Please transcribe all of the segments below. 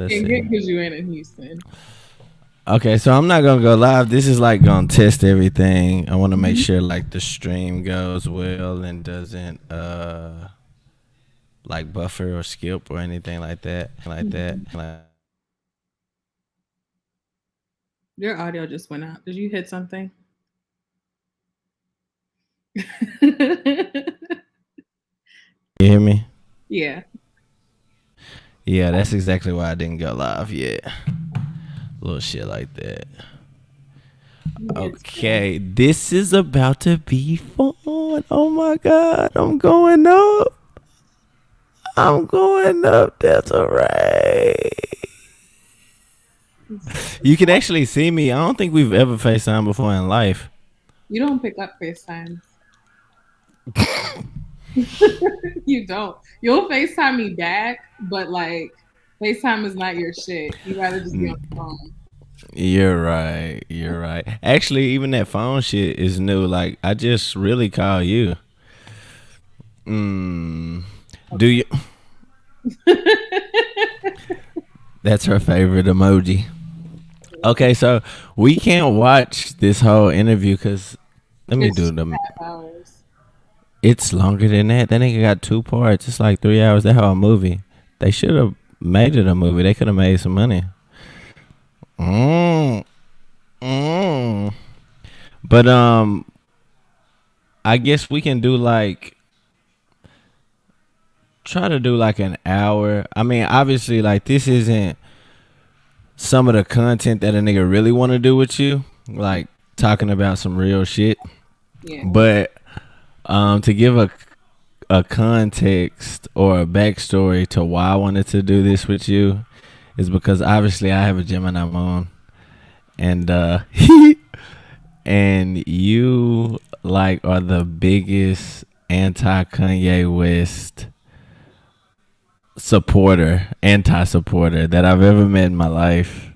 let's And see. get because you ain't in Houston. Okay, so I'm not gonna go live. This is like gonna test everything. I want to make Mhm. sure like the stream goes well and doesn't like buffer or skip or anything like that. Mhm. Your audio just went out. Did you hit something? You hear me? Yeah. Yeah, that's exactly why I didn't go live yet. Little shit like that. It's good. Okay, this is about to be fun. Oh my god, I'm going up. I'm going up. That's alright. You can actually see me. I don't think we've ever FaceTime before in life. You don't pick up FaceTimes. You don't. You'll FaceTime me back, but like FaceTime is not your shit. You rather just be on the phone. You're right. You're right. Actually, even that phone shit is new. Like, I just really call you. Mm, do you? That's her favorite emoji. Okay, so we can't watch this whole interview because let me It's do two them. and a half hours. It's longer than that. That nigga got 2 parts. It's like 3 hours. That whole movie. They should have made it a movie. They could have made some money. Mm, mm. But I guess we can do like try to do like an hour. I mean, obviously, like this isn't some of the content that a nigga really want to do with you, like talking about some real shit. Yeah. But to give a context or a backstory to why I wanted to do this with you is because obviously I have a Gemini moon, and and you like are the biggest anti Kanye West anti supporter that I've ever met in my life.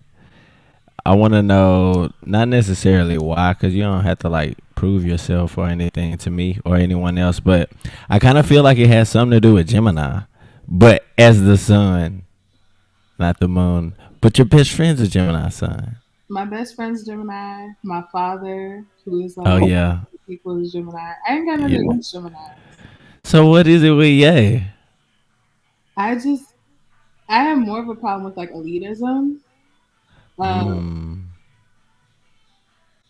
I want to know not necessarily why, because you don't have to like prove yourself or anything to me or anyone else, but I kind of feel like it has something to do with Gemini, but as the sun, not the moon. But your best friend's a Gemini sun. My best friend's Gemini. My father, who is Oh like yeah. people is Gemini. I ain't got Yeah. nothing against Geminis. So what is it with Ye? I just I have more of a problem with like elitism. Um,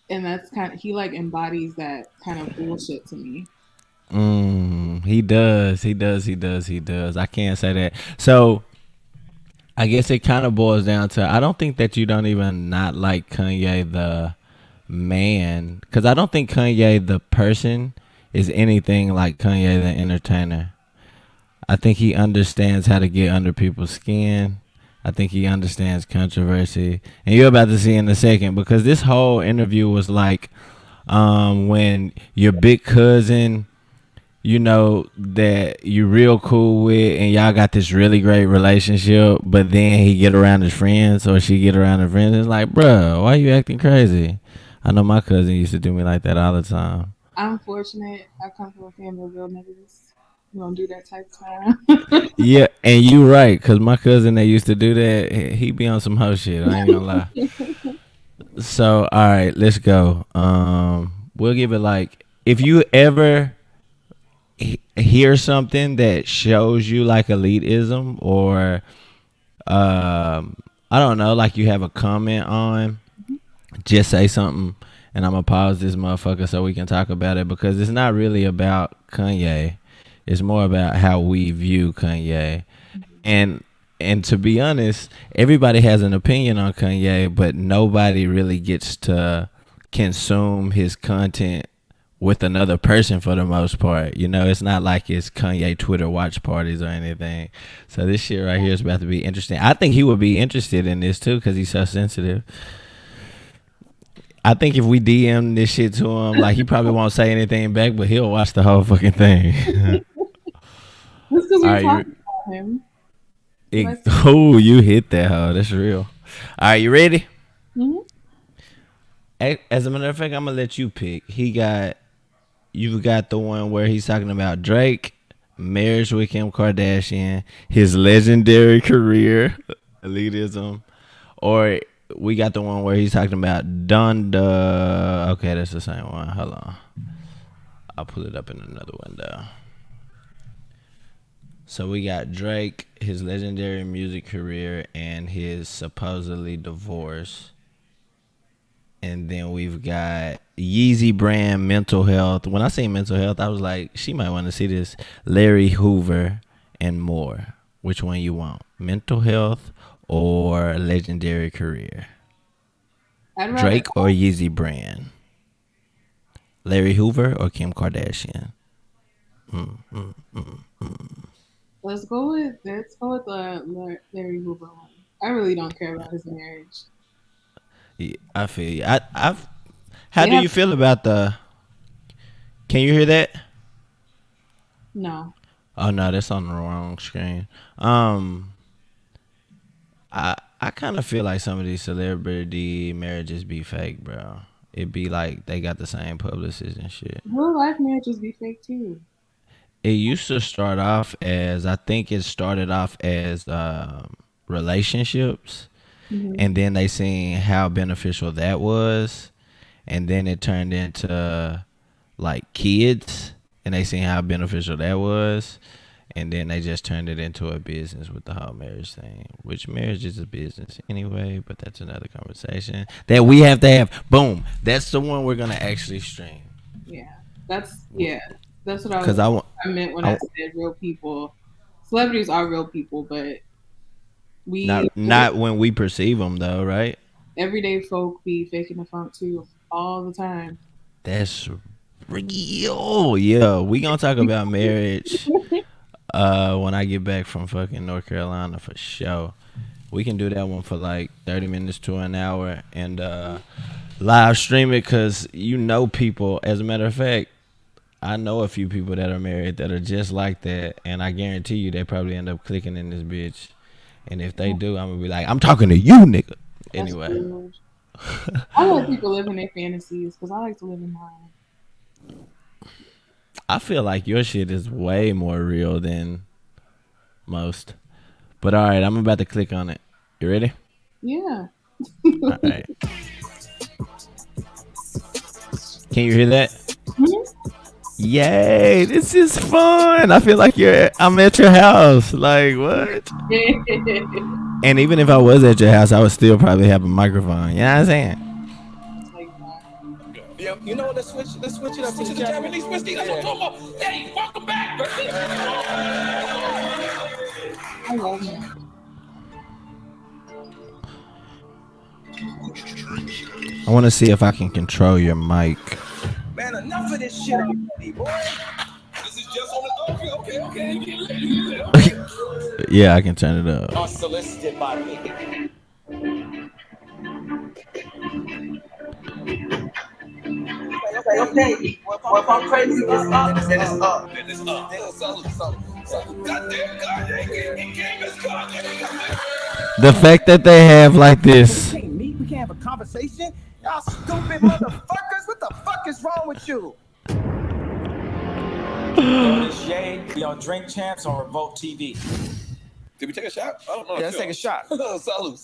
Mm. and that's kind of he like embodies that kind of bullshit to me. He does. He does. He does. He does. I can't say that. So I guess it kind of boils down to I don't think that you don't even not like Kanye the man, because I don't think Kanye the person is anything like Kanye the entertainer. I think he understands how to get under people's skin. I think he understands controversy, and you're about to see in a second because this whole interview was like when your big cousin, you know, that you real cool with and y'all got this really great relationship, but then he get around his friends or she get around her friends, it's like, bruh, why you acting crazy? I know my cousin used to do me like that all the time. I'm fortunate. I come from a family of real niggas. We don't do that type of time. Yeah, and you right, cause my cousin that used to do that, he be on some hoe shit. I ain't gonna lie. So all right, let's go. We'll give it like if you ever hear something that shows you like elitism or I don't know, like you have a comment on, just say something, and I'm gonna pause this motherfucker so we can talk about it because it's not really about Kanye. It's more about how we view Kanye, and and to be honest, everybody has an opinion on Kanye, but nobody really gets to consume his content with another person for the most part. You know, it's not like it's Kanye Twitter watch parties or anything. So this shit right here is about to be interesting. I think he would be interested in this too because he's so sensitive. I think if we DM this shit to him, like he probably won't say anything back, but he'll watch the whole fucking thing. Just because All you're right, talking about him. Did I say? oh, you hit that hoe. That's real. All right, you ready? Mhm. As a matter of fact, I'm gonna let you pick. You've got the one where he's talking about Drake, marriage with Kim Kardashian, his legendary career. elitism, or we got the one where he's talking about Donda. Okay, that's the same one. Hold on, I'll pull it up in another window. So we got Drake, his legendary music career, and his supposedly divorce. And then we've got Yeezy brand mental health. When I say mental health, I was like, she might want to see this. Larry Hoover and more. Which one you want? Mental health or legendary career? I'd rather Drake or Yeezy brand? Larry Hoover or Kim Kardashian? let's go with the Larry Hoover one. I really don't care about his marriage. Yeah, I feel you. I've. How They do have you feel about the? Can you hear that? no. Oh no, that's on the wrong screen. Um, I kind of feel like some of these celebrity marriages be fake, bro. It be like they got the same publicists and shit. Real life marriages be fake too. It used to start off as I think it started off as relationships, Hmm. and then they seen how beneficial that was, and then it turned into like kids, and they seen how beneficial that was, and then they just turned it into a business with the whole marriage thing. Which marriage is a business anyway, but that's another conversation that we have to have. Boom, that's the one we're gonna actually stream. Yeah, yeah, that's what Cause I want, I meant when I I want- said real people. Celebrities are real people, but we not when we perceive them though, right? everyday folk be faking the funk too all the time. That's real. Yeah, we gonna talk about marriage when I get back from fucking North Carolina for sure. We can do that one for like 30 minutes to an hour and live stream it because you know people. As a matter of fact, I know a few people that are married that are just like that, and I guarantee you they probably end up clicking in this bitch. And if they do, I'm gonna be like, I'm talking to you, nigga. That's Anyway, weird. I let people live in their fantasies because I like to live in mine. I feel like your shit is way more real than most. But all right, I'm about to click on it. You ready? Yeah. All right. Can you hear that? Mhm. Yay! This is fun. I feel like I'm at your house. Like what? And even if I was at your house, I would still probably have a microphone. You know what I'm saying? Like, Yeah, you know what? Let's switch it up to the Japanese whiskey. That's what I'm talking about. Hey, welcome back. I love him. I want to see if I can control your mic. Man, enough of this shit already, boy. This is just on the okay. Yeah, I can turn it up. Unsolicited by me. Okay. Well, if I'm crazy, then it's up. Then it's up. Goddamn Kanye, he came as Kanye. The fact that they have like We this. can't meet. We can't have a conversation. Y'all stupid motherfuckers. What the fuck is wrong with you? Yo, this Jay. We on Drink Champs on Revolt TV. Did we take a shot? I don't know. Yeah, let's take a shot. Salute.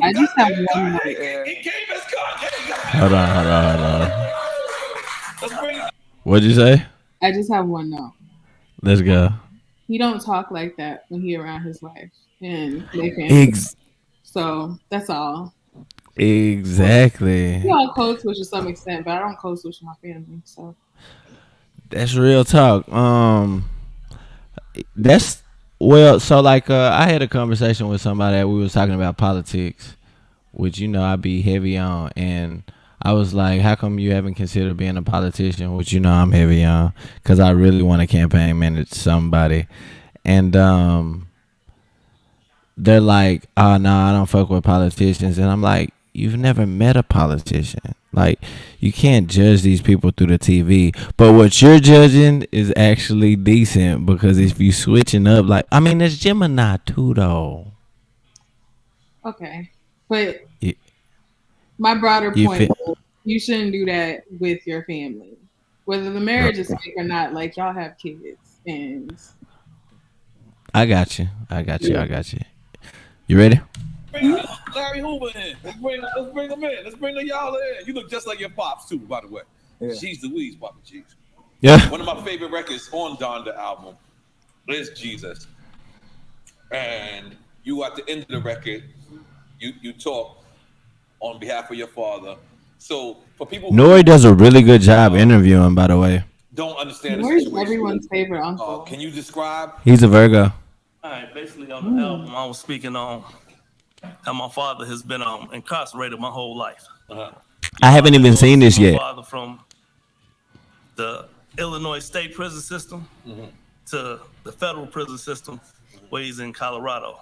I just have one note. He came as Kanye. Hold on, hold on, hold on. What'd you say? I just have one note. Let's go. He don't talk like that when he around his wife and their family. So that's all. Exactly. We all code switch to some extent, but I don't code switch with my family. So That's real talk. That's well. So like, I had a conversation with somebody that we was talking about politics, which I be heavy on, and I was like, "How come you haven't considered being a politician?" Which I'm heavy on, because I really want to campaign manage somebody, and they're like, "Oh no, I don't fuck with politicians," and I'm like, "You've never met a politician. Like, you can't judge these people through the TV. But what you're judging is actually decent because if you switching up, like, I mean, there's Gemini too, though. okay, but You, my broader you point fit. is you shouldn't do that with your family, whether the marriage is fake or not. Like y'all have kids, and I got you. I got you. yeah, I got you. You ready? Bring Larry Hoover in. Let's bring him in. Let's bring the y'all in. You look just like your pops too, by the way. Yeah. She's Louise, Papa Cheese. Yeah. One of my favorite records on Donda album is Jesus. And you at the end of the record, you talk on behalf of your father. So for people Nori does a really good job interviewing, by the way. Don't understand Where's the situation. everyone's favorite uncle? Can you describe? He's a Virgo. All right, basically on the album, I was speaking on how my father has been incarcerated my whole life. I haven't even seen this yet. My father from the Illinois state prison system to the federal prison system, where he's in Colorado.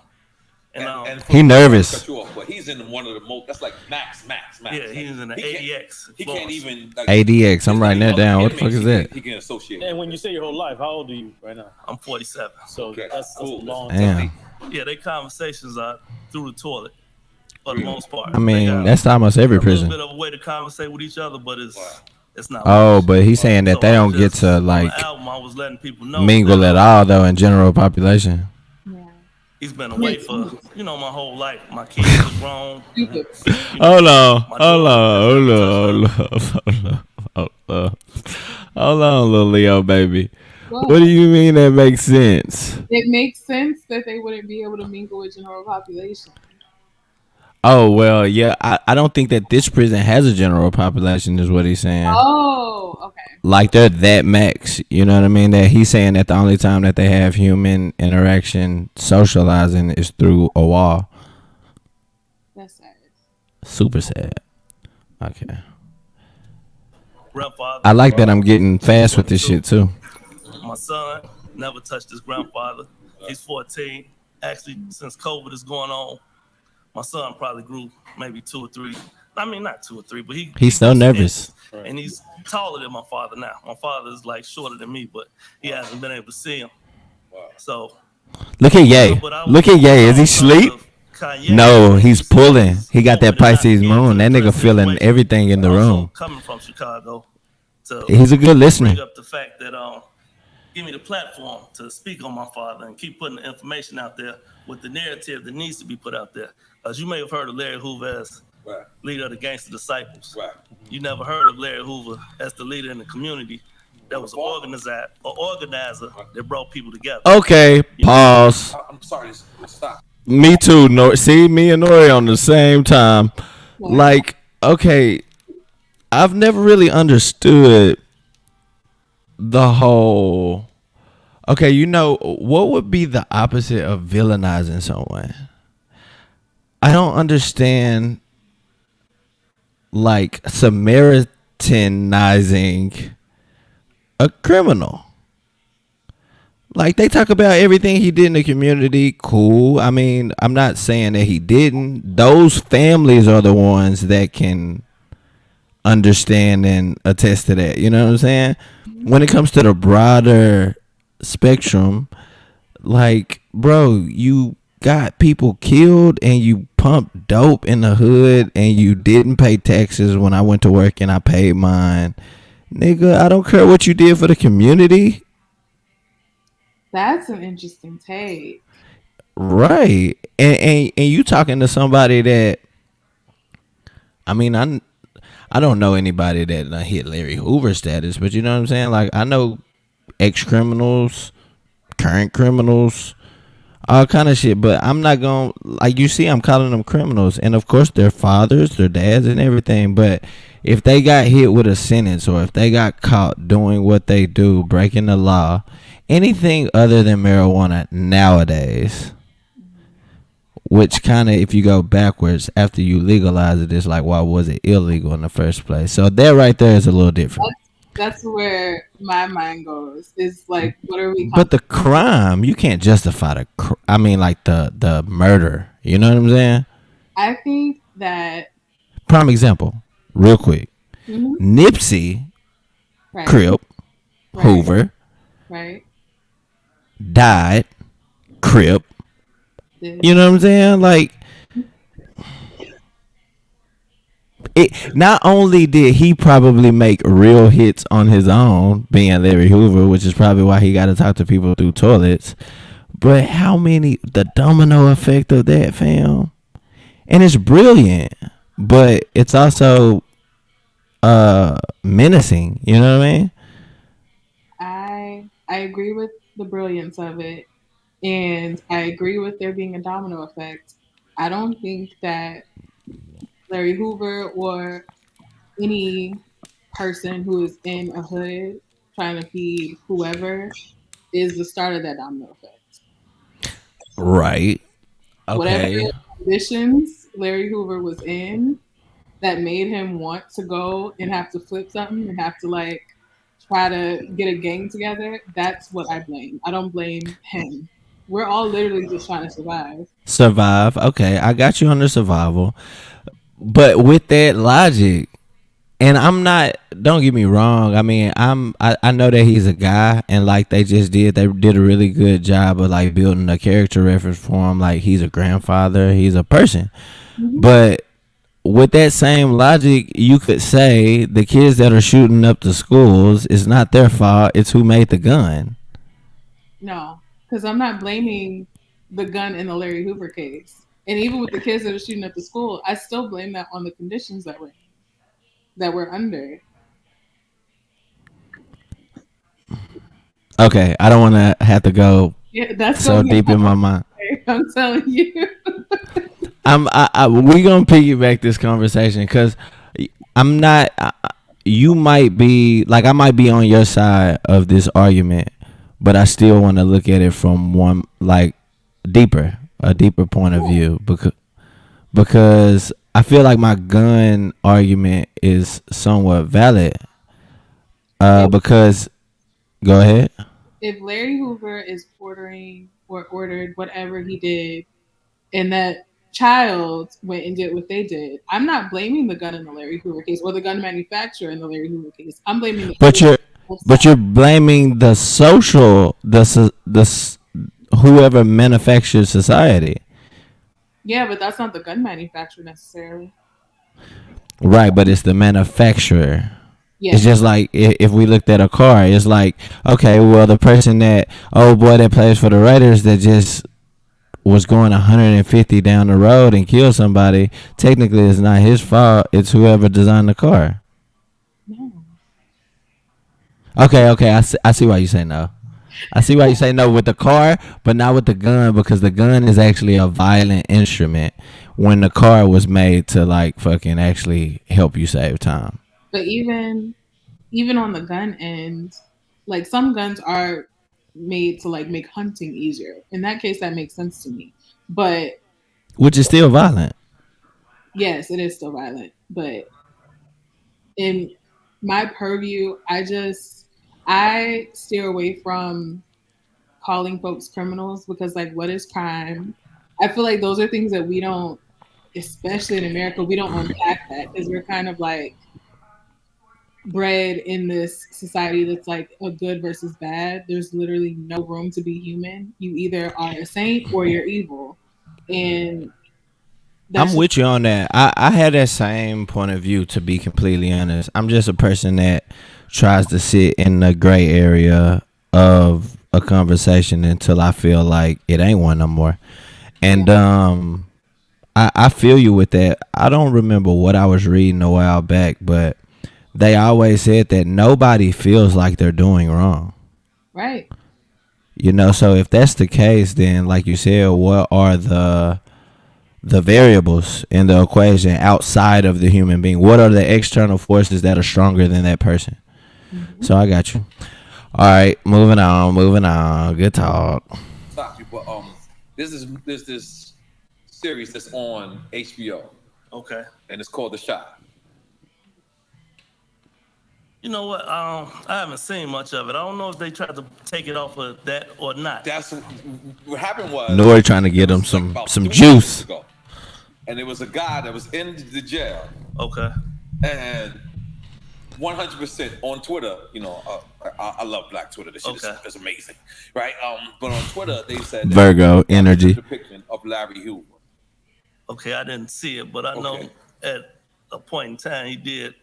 And he nervous. Cut you off, but he's in one of the most. That's like max. Yeah, he's in the ADX. He can't even. Like, ADX. I'm writing that down. What the fuck is that? He can associate. And when you say your whole life, how old are you right now? I'm 47. So that's a long Damn. time. Yeah, their conversations are through the toilet for the most part. I mean, that's almost every prison. A little bit of a way to conversate with each other, but it's not. Oh, much. but he's saying that they don't get to like album, I was letting people know mingle at all though in general population. He's been away for my whole life. My kids are grown. Hold on, little Leo baby. What do you mean that makes sense? It makes sense that they wouldn't be able to mingle with general population. Oh, well, yeah. I don't think that this prison has a general population is what he's saying. Oh, okay. Like they're that max. You know what I mean? That he's saying that the only time that they have human interaction socializing is through a wall. That's sad. Super sad. Okay. Grandfather, I like that I'm getting fast with this shit too. My son never touched his grandfather. He's 14. Actually, since COVID is going on, my son probably grew maybe 2 or 3. I mean, not 2 or 3, but he's so nervous. And he's taller than my father now. My father is like shorter than me, but he hasn't been able to see him. So look at Ye. Look at Ye. Is he asleep? Kanye, no, he's pulling. He got that Pisces moon. That nigga feeling everything in the room. Coming from Chicago, so he's a good listener. Bring up the fact that give me the platform to speak on my father and keep putting the information out there with the narrative that needs to be put out there. As you may have heard of Larry Hoover as leader of the Gangster Disciples. Right. You never heard of Larry Hoover as the leader in the community that was an organizer that brought people together. Okay, pause. I'm sorry, stop. Me too. See, me and Nori on the same time. Like, okay, I've never really understood the whole. Okay, what would be the opposite of villainizing someone? I don't understand, like, Samaritanizing a criminal. Like, they talk about everything he did in the community. Cool. I mean, I'm not saying that he didn't. Those families are the ones that can understand and attest to that. You know what I'm saying? When it comes to the broader spectrum, like, bro, you got people killed and you pumped dope in the hood and you didn't pay taxes when I went to work and I paid mine. Nigga, I don't care what you did for the community. That's an interesting take. Right. And you talking to somebody that, I mean, I don't know anybody that hit Larry Hoover status, but you know what I'm saying? Like, I know ex-criminals, current criminals, all kind of shit, but I'm not going to, like, you see, I'm calling them criminals, and of course their fathers, their dads and everything, but if they got hit with a sentence or if they got caught doing what they do, breaking the law, anything other than marijuana nowadays, which kind of, if you go backwards after you legalize it, it's like, why was it illegal in the first place? So that right there is a little different. That's where my mind goes. Is like, what are we? But the crime, you can't justify the murder. You know what I'm saying? I think that. Prime example, real quick. Mm-hmm. Nipsey, right. Crip, right. Hoover, right, died, Crip. You know what I'm saying? Like, it. Not only did he probably make real hits on his own, being Larry Hoover, which is probably why he got to talk to people through toilets, But how many the domino effect of that, fam? And it's brilliant, but it's also menacing. You know what I mean? I agree with the brilliance of it, and I agree with there being a domino effect. I don't think that Larry Hoover or any person who is in a hood trying to feed whoever is the start of that domino effect. Right. Whatever Okay. conditions Larry Hoover was in that made him want to go and have to flip something and have to like try to get a gang together, that's what I blame. I don't blame him. We're all literally just trying to survive. Survive. Okay, I got you on the survival. But with that logic, and I'm not. Don't get me wrong. I mean, I know that he's a guy, and like they did a really good job of like building a character reference for him. Like he's a grandfather, he's a person. Mm-hmm. But with that same logic, you could say the kids that are shooting up the schools is not their fault. It's who made the gun. No, because I'm not blaming the gun in the Larry Hoover case. And even with the kids that are shooting up the school, I still blame that on the conditions that we're under. Okay, I don't want to have to go Yeah, that's so gonna be deep in my mind. I'm telling you. We gonna piggyback this conversation because I'm not. You might be like I might be on your side of this argument, but I still want to look at it from one like a deeper point of view because I feel like my gun argument is somewhat valid. Because go ahead. If Larry Hoover is ordering or ordered whatever he did, and that child went and did what they did, I'm not blaming the gun in the Larry Hoover case or the gun manufacturer in the Larry Hoover case. I'm blaming the But you're blaming the social whoever manufactures society. Yeah, but that's not the gun manufacturer necessarily. Right, but it's the manufacturer. Yeah. It's just like if we looked at a car, it's like, okay, well, the person that, oh boy, that plays for the Raiders that just was going 150 down the road and killed somebody, technically it's not his fault. It's whoever designed the car. No. Okay, I see why you say no. I see why you say no with the car, but not with the gun because the gun is actually a violent instrument when the car was made to like fucking actually help you save time. But even on the gun end, like some guns are made to like make hunting easier. In that case, that makes sense to me. But Which is still violent. yes, it is still violent. But in my purview, I steer away from calling folks criminals because like what is crime? I feel like those are things that we don't, especially in America, we don't unpack that because we're kind of like bred in this society that's like a good versus bad. There's literally no room to be human. You either are a saint or you're evil. And I'm that's just, with you on that. I had that same point of view, to be completely honest. I'm just a person that tries to sit in the gray area of a conversation until I feel like it ain't one no more. And I feel you with that. I don't remember what I was reading a while back, but they always said that nobody feels like they're doing wrong. right. You know, so if that's the case, then like you said, what are the variables in the equation outside of the human being? What are the external forces that are stronger than that person? Mm-hmm. So I got you. All right, moving on. Good talk. Stop you, but there's this series that's on HBO, Okay. and it's called The Shot. You know what? I haven't seen much of it. I don't know if they tried to take it off of that or not. That's what happened was Nori trying to get him it was like about some 3 juice. months ago. And there was a guy that was in the jail, Okay. and 100% on Twitter. You know, I love Black Twitter. This shit is amazing, right? But on Twitter they said that Virgo energy depiction of Larry Hoover. Okay, I didn't see it, but I know at a point in time he did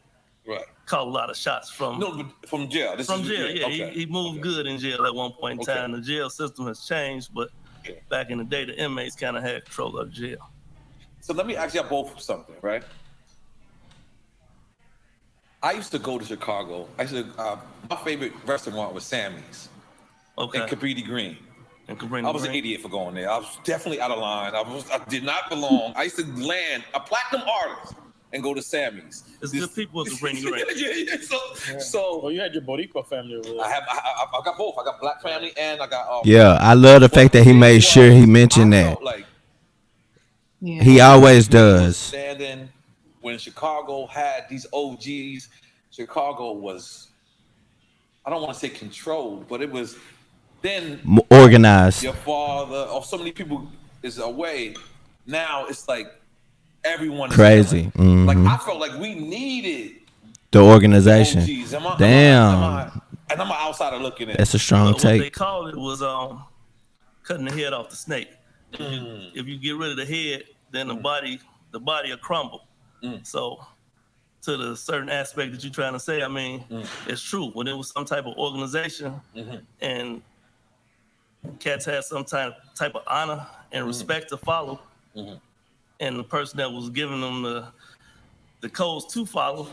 call a lot of shots from from jail. From jail, yeah. Okay. He moved good in jail at one point in time. The jail system has changed, but back in the day, the inmates kind of had control of the jail. So let me ask y'all both something, right? I used to go to Chicago. My favorite restaurant was Sammy's in Cabrini Green. I was an idiot for going there. I was definitely out of line. I did not belong. I used to land a platinum artist and go to Sammy's. It's good people at Cabrini Green. So you had your Boricua family over there. I got both. I got black family and I got yeah. I love the fact that he made sure he mentioned that. He always does. Standing when Chicago had these OGs, Chicago was, I don't want to say controlled, but it was then organized. Your father, or so many people is away. Now it's like everyone is crazy. Mm-hmm. Like I felt like we needed the organization. The Damn. And I'm an outsider looking at it. That's a strong take. What they called it was cutting the head off the snake. If you get rid of the head, then the body will crumble. So to the certain aspect that you're trying to say, I mean, it's true. When it was some type of organization and cats had some type of honor and respect to follow, and the person that was giving them the codes to follow,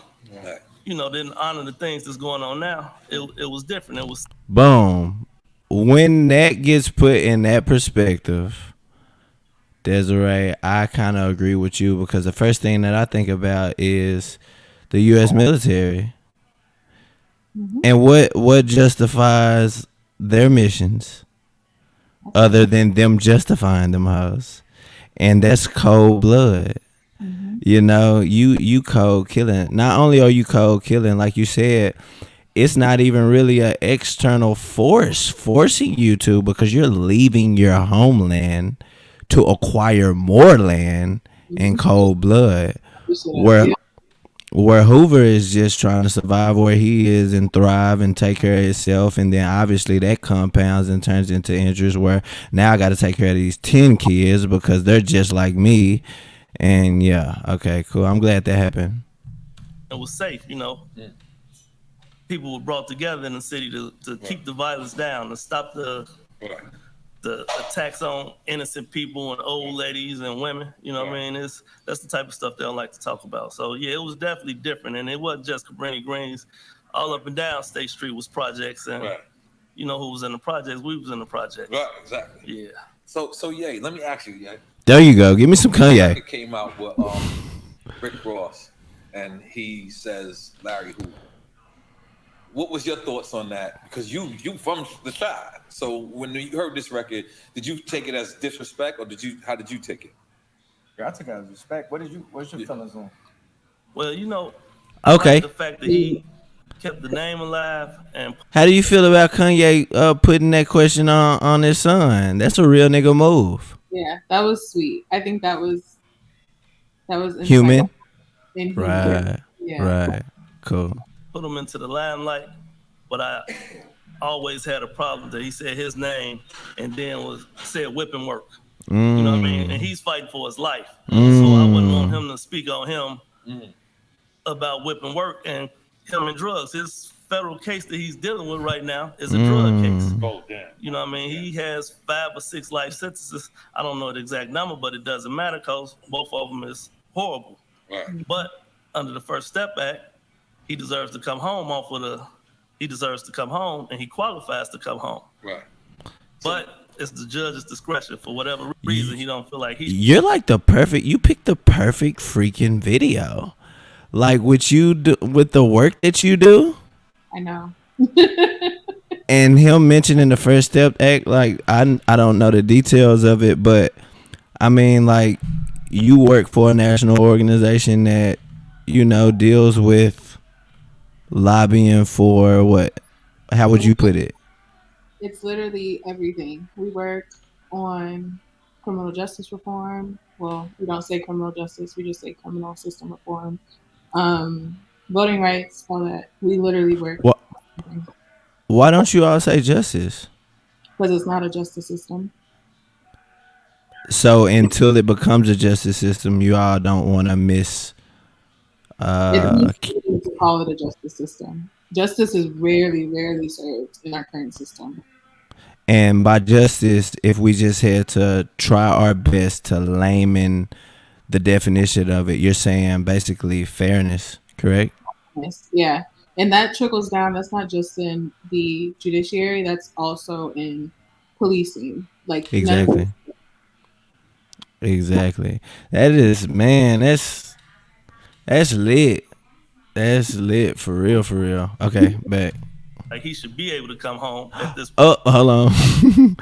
didn't honor the things that's going on now, it was different. It was boom. When that gets put in that perspective, Desiree, I kind of agree with you because the first thing that I think about is the U.S. military and what justifies their missions other than them justifying them hoes, and that's cold blood. You cold killing. Not only are you cold killing, like you said, it's not even really an external force forcing you to, because you're leaving your homeland to acquire more land in cold blood, where Hoover is just trying to survive where he is and thrive and take care of himself, and then obviously that compounds and turns into interest where now I got to take care of these 10 kids because they're just like me. And yeah, okay, cool. I'm glad that happened. It was safe, People were brought together in the city to keep the violence down, to stop the attacks on innocent people and old ladies and women. What I mean? That's the type of stuff they don't like to talk about. So yeah, it was definitely different, and it wasn't just Cabrini Greens. All up and down State Street was projects, and who was in the projects? We was in the projects. Right, exactly. Yeah. So yeah, let me ask you, yeah. There you go. Give me some Kanye. It came out with Rick Ross, and he says Larry Hoover. What was your thoughts on that? Because you from the side. So when you heard this record, did you take it as disrespect, or how did you take it? Yeah, I took it as respect. What's your feelings on? Well, okay. Like the fact that he kept the name alive. And how do you feel about Kanye putting that question on his son? That's a real nigga move. Yeah, that was sweet. I think that was human. Right. Yeah. Right. Cool. Put him into the limelight, but I always had a problem that he said his name and then said whipping work. You know what I mean? And he's fighting for his life. So I wouldn't want him to speak on him about whipping work and him and drugs. His federal case that he's dealing with right now is a drug case. Oh, damn. You know what I mean? He has 5 or 6 life sentences. I don't know the exact number, but it doesn't matter because both of them is horrible. Right. But under the First Step Act, he deserves to come home he deserves to come home, and he qualifies to come home. Right. But it's the judge's discretion. For whatever reason, he don't feel like you're like you picked the perfect freaking video. Like what you do with the work that you do. I know. And him mentioning the First Step Act, like I don't know the details of it, but I mean, like, you work for a national organization that deals with lobbying for what? How would you put it? It's literally everything. We work on criminal justice reform. Well, we don't say criminal justice. We just say criminal system reform. Voting rights, all that. We literally work. Why don't you all say justice? Because it's not a justice system. So until it becomes a justice system, you all don't want to miss. To call it a justice system. Justice is rarely served in our current system. And by justice, if we just had to try our best to layman the definition of it, you're saying basically fairness, correct? Yes, yeah. And that trickles down. That's not just in the judiciary, that's also in policing. Like, none of Exactly. Exactly. That is, man, that's lit. That's lit for real, for real. Okay, back. Like he should be able to come home at this point. Oh, hold on.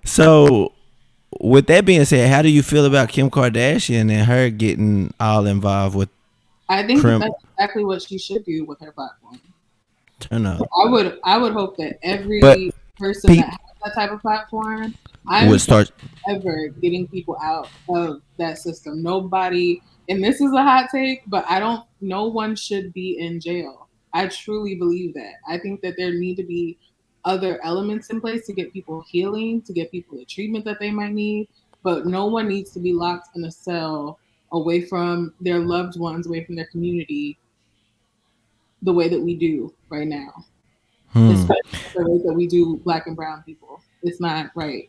So, with that being said, how do you feel about Kim Kardashian and her getting all involved with I think that crim? that's exactly what she should do with her platform. Turn up, I would hope that but every person that people has that type of platform, I'm would start. ever getting people out of that system. Nobody, and this is a hot take, but I don't. No one should be in jail. I truly believe that. I think that there need to be other elements in place to get people healing, to get people the treatment that they might need. But no one needs to be locked in a cell away from their loved ones, away from their community, the way that we do right now, Hmm. especially the way that we do Black and Brown people. It's not right.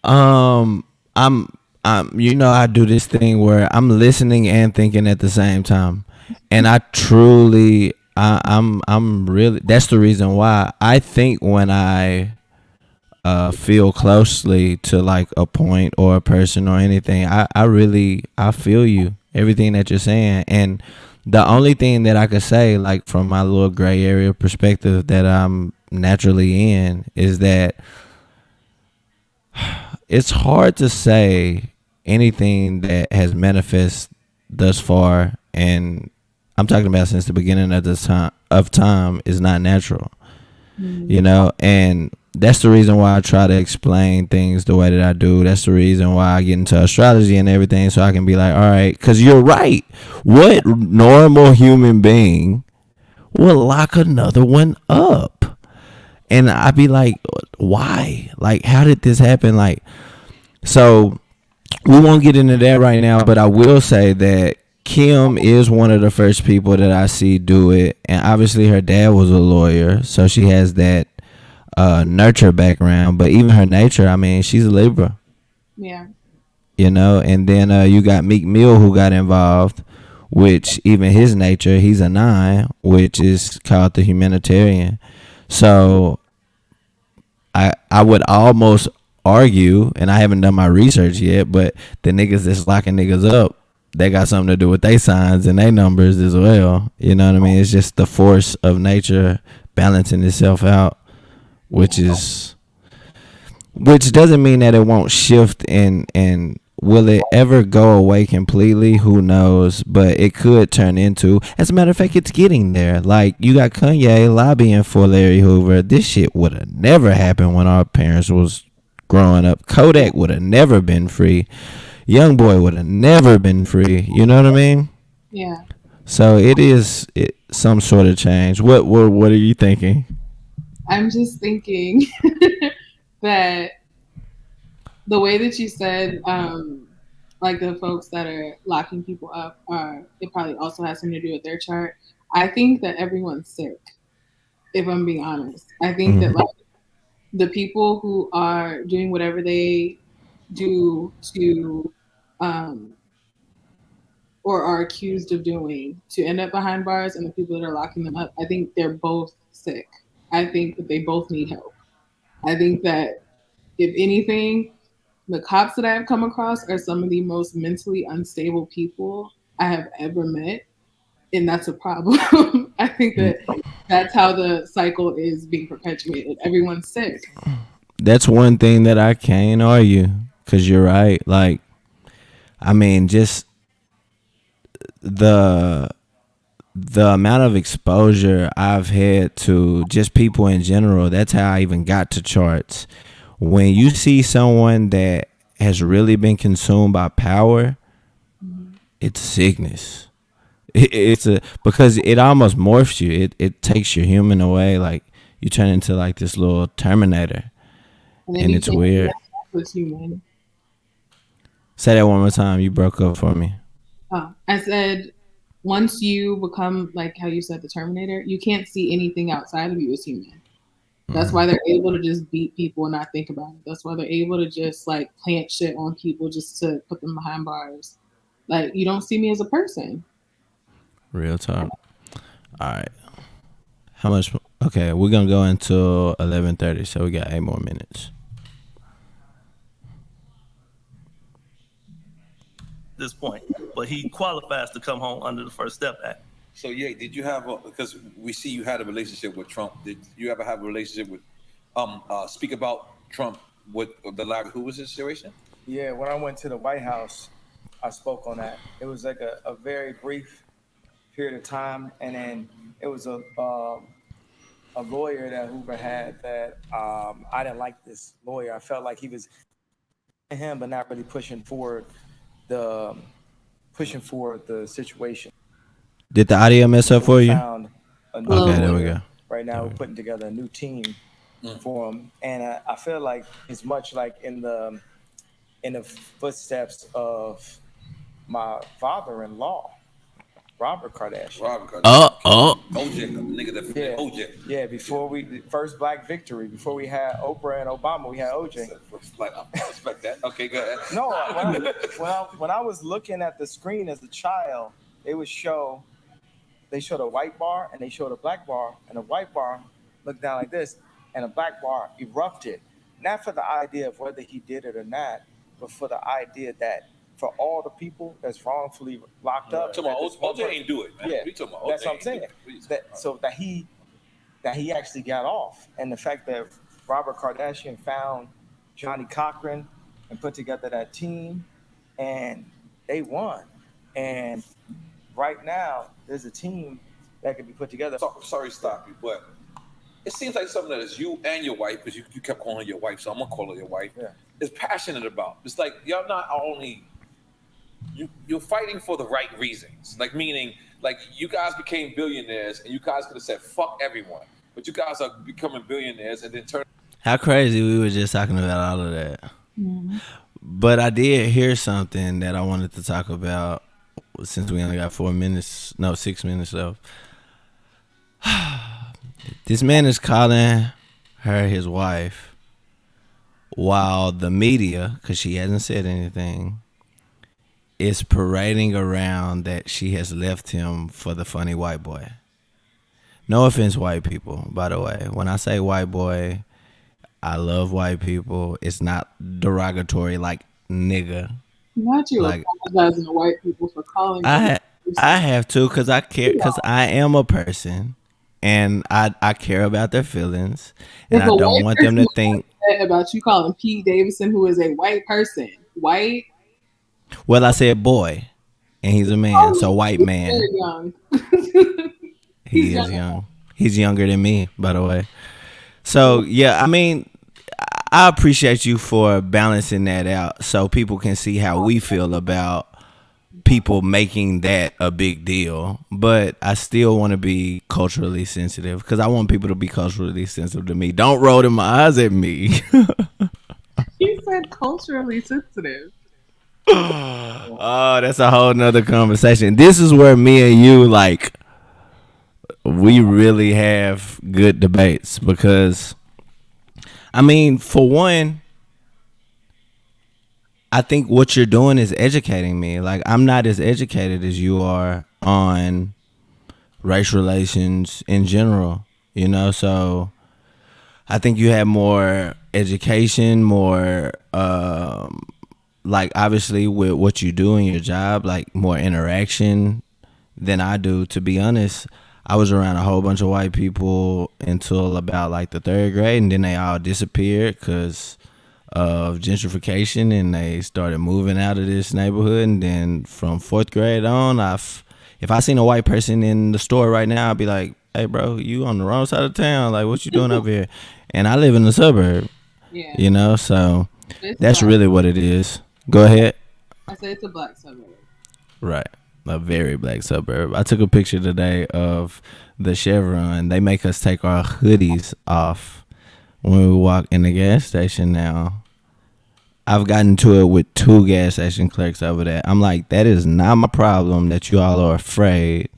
Um, I'm, I do this thing where I'm listening and thinking at the same time, and I truly, I'm really. That's the reason why I think when I feel closely to like a point or a person or anything, I really, I feel you, everything that you're saying. And the only thing that I could say, like from my little gray area perspective that I'm naturally in, is that it's hard to say anything that has manifest thus far, and I'm talking about since the beginning of this time is not natural, Mm. and that's the reason why I try to explain things the way that I do. That's the reason why I get into astrology and everything, so I can be like, all right, because you're right. What normal human being will lock another one up? And I'd be like, why? Like, how did this happen? Like, so we won't get into that right now, but I will say that Kim is one of the first people that I see do it, and obviously her dad was a lawyer, so she has that nurture background. But even her nature, I mean, she's a Libra, Yeah. and then you got Meek Mill who got involved, which even his nature, he's a 9, which is called the humanitarian. So I would almost argue, and I haven't done my research yet, but the niggas that's locking niggas up, they got something to do with their signs and their numbers as well. You know what I mean? It's just the force of nature balancing itself out, which is which doesn't mean that it won't shift, and will it ever go away completely? Who knows? But it could turn into. As a matter of fact, it's getting there. Like you got Kanye lobbying for Larry Hoover. This shit would have never happened when our parents was growing up. Kodak would have never been free. Young boy would have never been free. You know what I mean? Yeah. So some sort of change. What are you thinking? I'm just thinking that the way that you said, like the folks that are locking people up, are it probably also has something to do with their chart. I think that everyone's sick. If I'm being honest, I think that like the people who are doing whatever they do to, um, or are accused of doing to end up behind bars, and the people that are locking them up, I think they're both sick. I think that they both need help. I think that if anything, the cops that I have come across are some of the most mentally unstable people I have ever met, and that's a problem. I think that that's how the cycle is being perpetuated. Everyone's sick. That's one thing that I can't argue, because you're right. Like, I mean, just the the amount of exposure I've had to just people in general, that's how I even got to charts. When you see someone that has really been consumed by power, Mhm. it's sickness. It's a because it almost morphs you. It takes your human away. Like you turn into like this little Terminator, And then and you it's can't weird. connect with human. Say that one more time. You broke up for me. Oh, I said, once you become like how you said the Terminator, you can't see anything outside of you as human. That's why they're able to just beat people and not think about it. That's why they're able to just like plant shit on people just to put them behind bars. Like, you don't see me as a person. Real talk. All right. How much? Okay, we're gonna go until 11:30, so we got 8 more minutes. This point, but he qualifies to come home under the First Step Act. So yeah, did you have because we see you had a relationship with Trump? Did you ever have a relationship with speak about Trump with the Larry Hoover situation? Yeah, when I went to the White House, I spoke on that. It was like a very brief period of time, and then it was a lawyer that Hoover had that I didn't like this lawyer. I felt like he was him, but not really pushing forward the situation. Did the audio mess up for you? Found a new Okay, there we go. Right now, we're putting together a new team for him, and I feel like it's much like in the footsteps of my father-in-law, Robert Kardashian. OJ, nigga, the OJ. Yeah, before the first Black victory, before we had Oprah and Obama, we had OJ. I respect that. Okay, go ahead. No, when I was looking at the screen as a child, they showed a white bar and they showed a black bar, and a white bar looked down like this, and a black bar erupted. Not for the idea of whether he did it or not, but for the idea that for all the people that's wrongfully locked up. OJ ain't do it, man. Yeah, we talking about that's what I'm saying. That he actually got off, and the fact that Robert Kardashian found Johnny Cochran and put together that team, and they won. And right now, there's a team that can be put together. Sorry to stop you, but it seems like something that is you and your wife, because you kept calling her your wife, so I'm gonna call her your wife. Yeah. Is passionate about. It's like y'all not only you're fighting for the right reasons. Like meaning, like you guys became billionaires, and you guys could have said fuck everyone, but you guys are becoming billionaires, and then turn. How crazy we were just talking about all of that. Mm-hmm. But I did hear something that I wanted to talk about since we only got 6 minutes left. This man is calling her his wife while the media, because she hasn't said anything, is parading around that she has left him for the funny white boy. No offense, white people, by the way. When I say white boy, I love white people. It's not derogatory like nigga. Not you like, apologizing to white people for calling. I have to, because I care, because I am a person, and I care about their feelings, and I don't want them to think about you calling Pete Davidson, who is a white person, white. Well, I said boy, and he's a man, so white man. Young. He is young. He's younger than me, by the way. So yeah, I mean, I appreciate you for balancing that out so people can see how we feel about people making that a big deal. But I still want to be culturally sensitive, because I want people to be culturally sensitive to me. Don't roll them eyes at me. He said culturally sensitive. Oh, that's a whole nother conversation. This is where me and you, like, we really have good debates, because I mean, for one, I think what you're doing is educating me. Like, I'm not as educated as you are on race relations in general, you know? So I think you have more education, more, like, obviously with what you do in your job, like more interaction than I do. To be honest, I was around a whole bunch of white people until about like the 3rd grade, and then they all disappeared because of gentrification, and they started moving out of this neighborhood. And then from 4th grade on, if I seen a white person in the store right now, I'd be like, "Hey, bro, you on the wrong side of town? Like, what you doing up here?" And I live in the suburb, you know, so that's really what it is. Go ahead. I said it's a black suburb. Right. A very black suburb. I took a picture today of the Chevron. They make us take our hoodies off when we walk in the gas station now. I've gotten to it with 2 gas station clerks over that. I'm like, that is not my problem that you all are afraid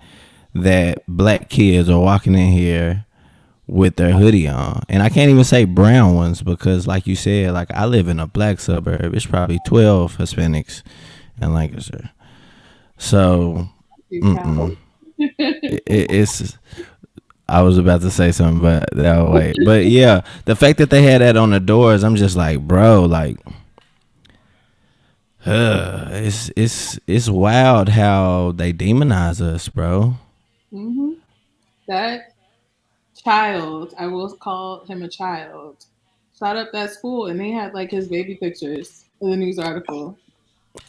that black kids are walking in here with their hoodie on. And I can't even say brown ones because, like you said, like I live in a black suburb. It's probably 12 Hispanics in Lancaster. So, it's. I was about to say something, but that way. But yeah, the fact that they had that on the doors, I'm just like, bro, like, it's wild how they demonize us, bro. That child, I will call him a child, shot up that school, and they had like his baby pictures in the news article.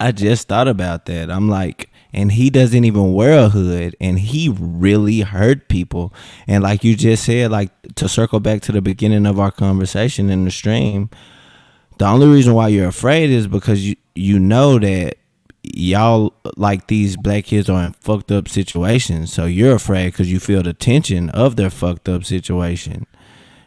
I just thought about that. I'm like, and he doesn't even wear a hood, and he really hurt people. And like you just said, like to circle back to the beginning of our conversation in the stream, the only reason why you're afraid is because you know that y'all, like, these black kids are in fucked up situations. So you're afraid because you feel the tension of their fucked up situation.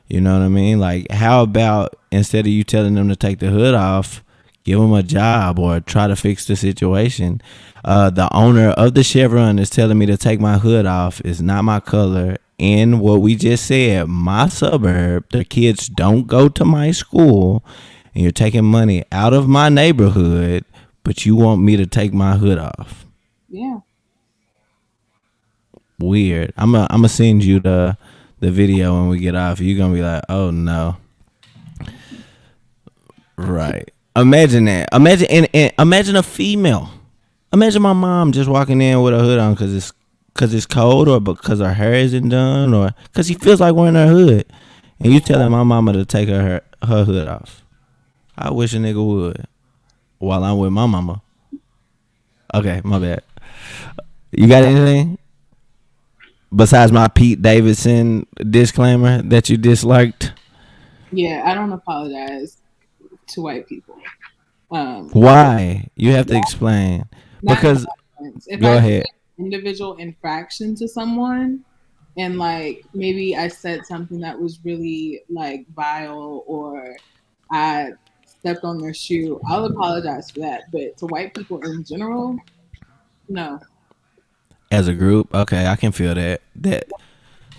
You know what I mean? Like, how about instead of you telling them to take the hood off, give them a job or try to fix the situation? The owner of the Chevron is telling me to take my hood off. It's not my color. And what we just said, my suburb, the kids don't go to my school, and you're taking money out of my neighborhood, but you want me to take my hood off. Yeah. Weird. I'm gonna send you the video when we get off. You're gonna be like, oh no. Right. Imagine that. Imagine and imagine a female. Imagine my mom just walking in with a hood on because it's cold, or because her hair isn't done, or because she feels like wearing her hood, and you telling my mama to take her hood off. I wish a nigga would while I'm with my mama. Okay, my bad. You got anything besides my Pete Davidson disclaimer that you disliked? Yeah, I don't apologize to white people. Why? You have to explain. Because if go I ahead. Individual infraction to someone, and like maybe I said something that was really like vile, or I stepped on their shoe, I'll apologize for that. But to white people in general, no. As a group, okay, I can feel that. That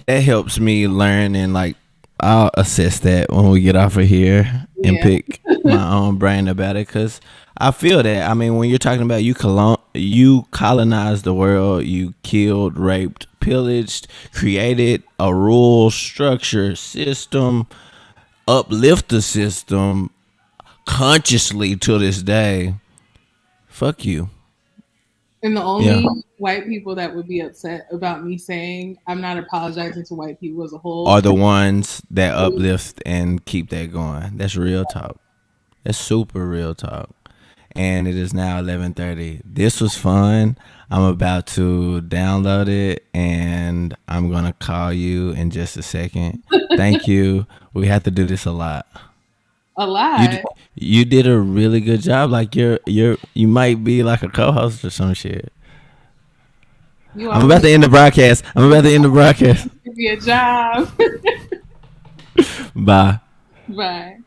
helps me learn, and like I'll assess that when we get off of here and pick my own brain about it, because I feel that. I mean, when you're talking about you colonized the world, you killed, raped, pillaged, created a rule structure system, uplift the system consciously to this day. Fuck you. And the only white people that would be upset about me saying I'm not apologizing to white people as a whole are the ones that uplift and keep that going. That's real talk. That's super real talk. And it is now 11:30. This was fun. I'm about to download it, and I'm gonna call you in just a second. Thank you. We have to do this a lot. A lot. You did a really good job. Like you might be like a co-host or some shit. I'm about to end the broadcast. Give me a job. Bye. Bye.